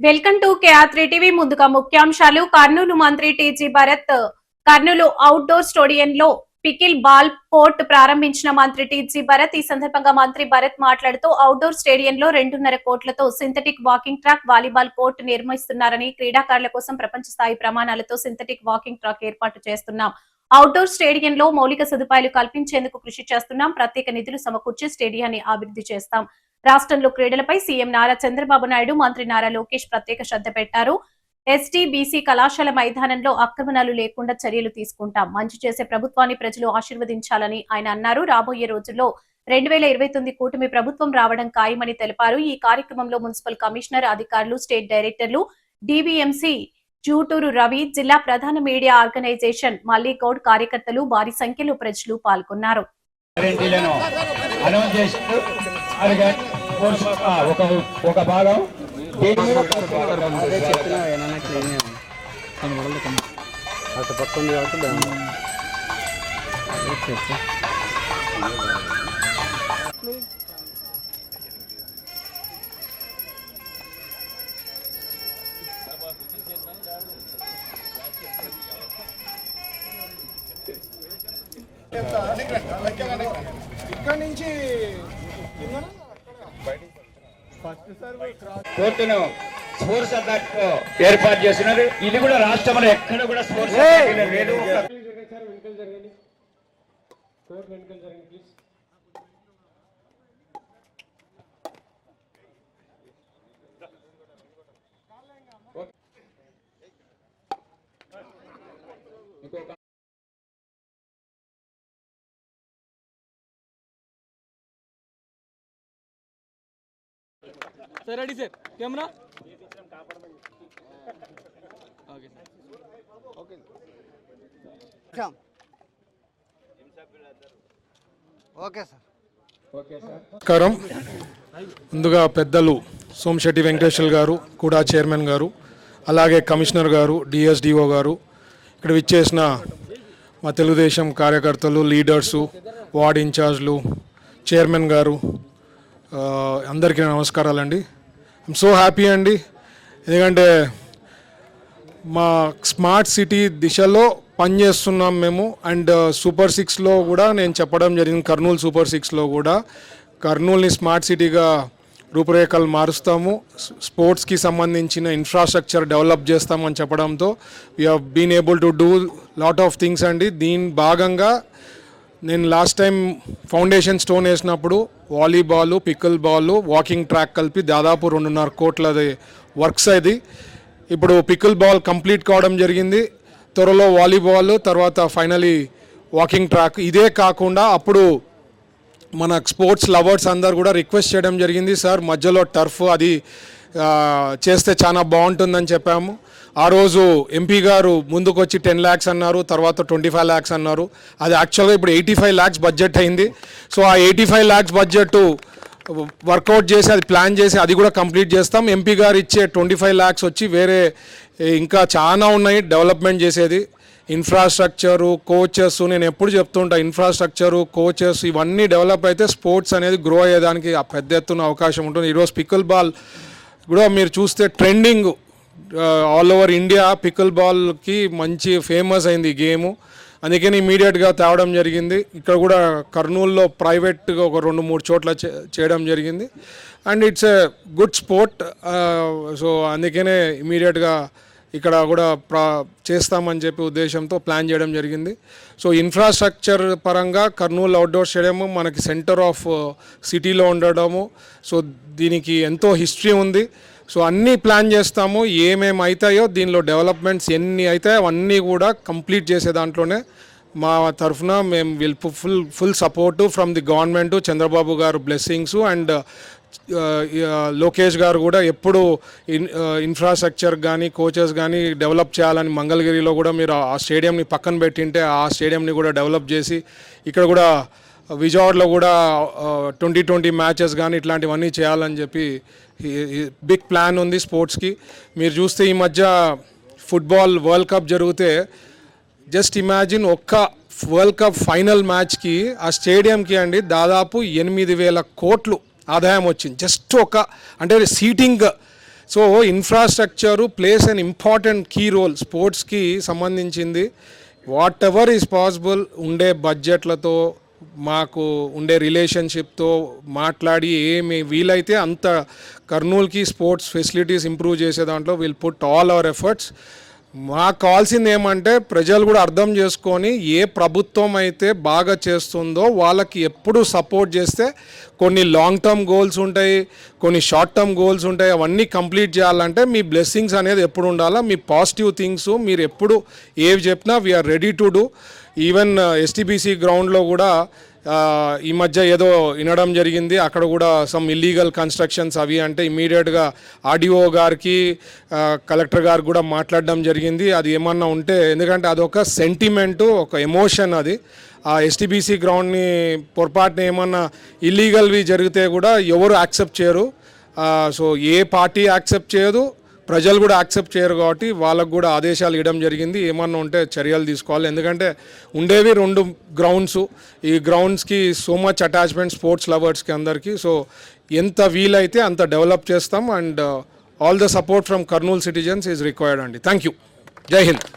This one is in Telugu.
Welcome to కేఆర్3 TV. ముందుగా ముఖ్యాంశాలు. కర్నూలు మంత్రి టీజీ భరత్ కర్నూలు అవుట్డోర్ స్టేడియంలో పికిల్ బాల్ కోర్ట్ ప్రారంభించిన మంత్రి టీజీ భరత్. ఈ సందర్భంగా మంత్రి భరత్ మాట్లాడుతూ అవుట్డోర్ స్టేడియంలో 2.5 కోట్లతో synthetic walking track, volleyball court నిర్మిస్తున్నారని, క్రీడాకారుల కోసం ప్రపంచ స్థాయి ప్రమాణాలతో సింథటిక్ వాకింగ్ ట్రాక్ ఏర్పాటు చేస్తున్నాం. అవుట్డోర్ స్టేడియంలో మౌలిక సదుపాయాలు కల్పించేందుకు కృషి చేస్తున్నాం. ప్రత్యేక నిధులు సమకూర్చి స్టేడియాన్ని అభివృద్ధి చేస్తాం. రాష్ట్రంలో క్రీడలపై సీఎం నారా చంద్రబాబు నాయుడు, మంత్రి నారా లోకేష్ ప్రత్యేక శ్రద్ధ పెట్టారు. ఎస్టీ బీసీ కళాశాల మైదానంలో ఆక్రమణలు లేకుండా చర్యలు తీసుకుంటాం. మంచి చేసే ప్రభుత్వాన్ని ప్రజలు ఆశీర్వదించాలని ఆయన అన్నారు. రాబోయే రోజుల్లో 2029 కూటమి ప్రభుత్వం రావడం ఖాయమని తెలిపారు. ఈ కార్యక్రమంలో మున్సిపల్ కమిషనర్, అధికారులు, స్టేట్ డైరెక్టర్లు, డిబిఎంసి జూటూరు రవి, జిల్లా ప్రధాన మీడియా ఆర్గనైజేషన్ మల్లిగౌడ్ కార్యకర్తలు, భారీ సంఖ్యలో ప్రజలు పాల్గొన్నారు. ఒక భాగం అటు పక్క ఉంది కాబట్టి ఇక్కడ నుంచి కోర్టును స్పోర్ట్స్ అథారిటీలో ఏర్పాటు చేస్తున్నారు. ఇది కూడా రాష్ట్రంలో ఎక్కడ కూడా స్పోర్ట్స్ లేదు. Sir ready sir camera okay okay okay sir. నమస్కారం. ముందుగా పెద్దలు సోమశెట్టి వెంకటేశ్వర్ గారు, కూడా చైర్మన్ గారు, అలాగే కమిషనర్ గారు, డిఎస్డిఓ గారు, ఇక్కడ విచ్చేసిన మా తెలుగుదేశం కార్యకర్తలు, లీడర్సు, వార్డ్ ఇన్ఛార్జ్లు, చైర్మన్ గారు, అందరికీ నమస్కారాలండి. ఐఎమ్ సో హ్యాపీ అండి, ఎందుకంటే మా స్మార్ట్ సిటీ దిశలో పనిచేస్తున్నాం మేము. అండ్ సూపర్ 6లో కూడా నేను చెప్పడం జరిగింది, కర్నూలు సూపర్ 6లో కూడా కర్నూలుని స్మార్ట్ సిటీగా రూపురేఖలు మారుస్తాము, స్పోర్ట్స్కి సంబంధించిన ఇన్ఫ్రాస్ట్రక్చర్ డెవలప్ చేస్తామని చెప్పడంతో we have been able to do lot of things అండి. దీని భాగంగా నేను లాస్ట్ టైం ఫౌండేషన్ స్టోన్ వేసినప్పుడు volleyball, pickleball, walking track కలిపి దాదాపు 2.5 కోట్లది వర్క్స్. అది ఇప్పుడు పికిల్ బాల్ కంప్లీట్ కావడం జరిగింది. త్వరలో వాలీబాల్, తర్వాత ఫైనలీ వాకింగ్ ట్రాక్. ఇదే కాకుండా అప్పుడు మన స్పోర్ట్స్ లవర్స్ అందరు కూడా రిక్వెస్ట్ చేయడం జరిగింది, సార్ మధ్యలో టర్ఫ్ అది చేస్తే చాలా బాగుంటుందని చెప్పాము. ఆ రోజు ఎంపీ గారు ముందుకు వచ్చి 10 lakhs అన్నారు, తర్వాత 25 lakhs అన్నారు. అది యాక్చువల్గా ఇప్పుడు 85 lakhs బడ్జెట్ అయింది. సో ఆ 85 lakhs బడ్జెట్ వర్కౌట్ చేసి అది ప్లాన్ చేసి అది కూడా కంప్లీట్ చేస్తాం. ఎంపీ గారు ఇచ్చే 25 lakhs వచ్చి వేరే ఇంకా చాలా ఉన్నాయి డెవలప్మెంట్ చేసేది. ఇన్ఫ్రాస్ట్రక్చరు, కోచెస్, నేను ఎప్పుడు చెప్తుంటా, ఇన్ఫ్రాస్ట్రక్చరు, కోచెస్ ఇవన్నీ డెవలప్ అయితే స్పోర్ట్స్ అనేది గ్రో అయ్యేదానికి పెద్ద ఎత్తున అవకాశం ఉంటుంది. ఈరోజు పికిల్ బాల్ కూడా మీరు చూస్తే trending all over India. Pickle బాల్కి మంచి ఫేమస్ అయింది ఈ గేము, అందుకని ఇమీడియట్గా తేవడం జరిగింది. ఇక్కడ కూడా కర్నూలులో ప్రైవేట్గా ఒక 2-3 చోట్ల చేయడం జరిగింది. And it's a good sport. So అందుకనే ఇమీడియట్గా ఇక్కడ కూడా చేస్తామని చెప్పి ఉద్దేశంతో ప్లాన్ చేయడం జరిగింది. సో ఇన్ఫ్రాస్ట్రక్చర్ పరంగా కర్నూలు అవుట్డోర్ స్టేడియం మనకి సెంటర్ ఆఫ్ సిటీలో ఉండడము, సో దీనికి ఎంతో హిస్టరీ ఉంది. సో అన్నీ ప్లాన్ చేస్తాము, ఏమేమి అవుతాయో దీనిలో డెవలప్మెంట్స్ ఎన్ని అవుతాయో అవన్నీ కూడా కంప్లీట్ చేసే దాంట్లోనే మా తరఫున మేము will full support from the government, Chandrababu గారు బ్లెస్సింగ్స్, అండ్ లోకేష్ గారు కూడా ఎప్పుడు ఇన్ఫ్రాస్ట్రక్చర్ కానీ కోచెస్ కానీ డెవలప్ చేయాలని మంగళగిరిలో కూడా మీరు ఆ స్టేడియంని పక్కన పెట్టింటే ఆ స్టేడియంని కూడా డెవలప్ చేసి ఇక్కడ కూడా విజయవాడలో కూడా 2020 మ్యాచెస్ కానీ ఇట్లాంటివన్నీ చేయాలని చెప్పి బిగ్ ప్లాన్ ఉంది స్పోర్ట్స్కి. మీరు చూస్తే ఈ మధ్య ఫుట్బాల్ వరల్డ్ కప్ జరిగితే జస్ట్ ఇమాజిన్ ఒక్క వరల్డ్ కప్ ఫైనల్ మ్యాచ్కి ఆ స్టేడియంకి అండి దాదాపు 8,000 కోట్లు ఆదాయం వచ్చింది. జస్ట్ ఒక అంటే so infrastructure plays an important key role స్పోర్ట్స్కి సంబంధించింది. వాట్ ఎవర్ ఈజ్ పాసిబుల్ ఉండే బడ్జెట్లతో మాకు ఉండే రిలేషన్షిప్తో మాట్లాడి ఏమి వీలైతే అంత కర్నూలుకి స్పోర్ట్స్ ఫెసిలిటీస్ ఇంప్రూవ్ చేసే దాంట్లో will put all our efforts. మాకు కావాల్సింది ఏమంటే ప్రజలు కూడా అర్థం చేసుకొని ఏ ప్రభుత్వం అయితే బాగా చేస్తుందో వాళ్ళకి ఎప్పుడు సపోర్ట్ చేస్తే కొన్ని లాంగ్ టర్మ్ గోల్స్ ఉంటాయి, కొన్ని షార్ట్ టర్మ్ గోల్స్ ఉంటాయి. అవన్నీ కంప్లీట్ చేయాలంటే మీ బ్లెస్సింగ్స్ అనేది ఎప్పుడు ఉండాలా, మీ పాజిటివ్ థింగ్స్ మీరు ఎప్పుడు ఏవి చెప్పినా we are ready to do. Even STBC గ్రౌండ్లో కూడా ఈ మధ్య ఏదో వినడం జరిగింది, అక్కడ కూడా సమ్ ఇల్లీగల్ కన్స్ట్రక్షన్స్ అవి అంటే ఇమీడియట్గా ఆర్డీఓ గారికి కలెక్టర్ గారికి కూడా మాట్లాడడం జరిగింది. అది ఏమన్నా ఉంటే, ఎందుకంటే అదొక సెంటిమెంటు, ఒక ఎమోషన్. అది ఆ ఎస్టీబీసీ గ్రౌండ్ని పొరపాటున ఏమన్నా ఇల్లీగల్వి జరిగితే కూడా ఎవరు యాక్సెప్ట్ చేయరు. సో ఏ పార్టీ యాక్సెప్ట్ చేయదు, ప్రజలు కూడా యాక్సెప్ట్ చేయరు. కాబట్టి వాళ్ళకు కూడా ఆదేశాలు ఇవ్వడం జరిగింది, ఏమన్నా ఉంటే చర్యలు తీసుకోవాలి. ఎందుకంటే ఉండేవి 2 గ్రౌండ్స్, ఈ గ్రౌండ్స్కి సో మచ్ అటాచ్మెంట్ స్పోర్ట్స్ లవర్స్కి అందరికీ. సో ఎంత వీలైతే అంత డెవలప్ చేస్తాం. And all the support from Kurnool citizens is required అండి. Thank you. జై హింద్.